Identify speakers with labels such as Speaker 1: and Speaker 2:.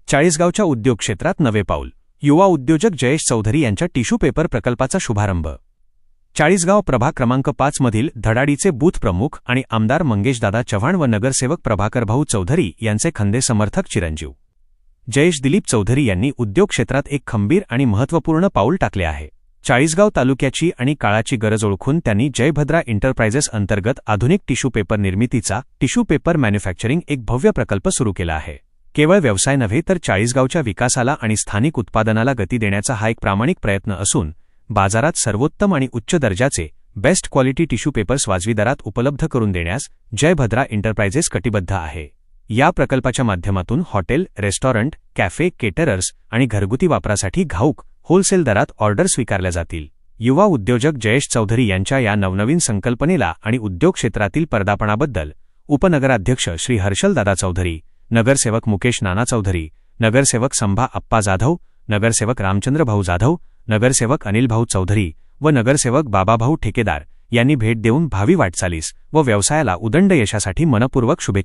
Speaker 1: चाळीसगावच्या उद्योग क्षेत्रात नवे पाऊल. युवा उद्योजक जयेश चौधरी यांच्या टिश्यू पेपर प्रकल्पाचा शुभारंभ. चाळीसगाव प्रभाग क्रमांक 5 मधील धडाडीचे बूथ प्रमुख आणि आमदार मंगेशदादा चव्हाण व नगरसेवक प्रभाकर भाऊ चौधरी यांचे खंदे समर्थक चिरंजीव जयेश दिलीप चौधरी यांनी उद्योग क्षेत्रात एक खंबीर आणि महत्त्वपूर्ण पाऊल टाकले आहे. चाळीसगाव तालुक्याची आणि काळाची गरज ओळखून त्यांनी जयभद्रा एंटरप्राइजेस अंतर्गत आधुनिक टिश्यू पेपर निर्मितीचा टिश्यू पेपर मॅन्युफॅक्चरिंग एक भव्य प्रकल्प सुरू केला आहे. केवळ व्यवसाय नव्हे तर चाळीसगावच्या विकासाला आणि स्थानिक उत्पादनाला गती देण्याचा हा एक प्रामाणिक प्रयत्न असून बाजारात सर्वोत्तम आणि उच्च दर्जाचे बेस्ट क्वालिटी टिश्यू पेपर्स वाजवी दरात उपलब्ध करून देण्यास जयभद्रा एंटरप्राइजेस कटिबद्ध आहे. या प्रकल्पाच्या माध्यमातून हॉटेल, रेस्टॉरंट, कॅफे, केटरर्स आणि घरगुती वापरासाठी घाऊक होलसेल दरात ऑर्डर स्वीकारल्या जातील. युवा उद्योजक जयेश चौधरी यांच्या या नवनवीन संकल्पनेला आणि उद्योग क्षेत्रातील पदार्पणाबद्दल उपनगराध्यक्ष श्री हर्षलदादा चौधरी, नगरसेवक मुकेश नाना चौधरी, नगरसेवक संभा अप्पा जाधव, नगरसेवक रामचंद्र भाऊ जाधव, नगरसेवक अनिल भाऊ चौधरी व नगरसेवक बाबाभाऊ ठेकेदार यांनी भेट देऊन भावी वाटचालीस व व्यवसायाला उदंड यशासाठी मनपूर्वक शुभेच्छा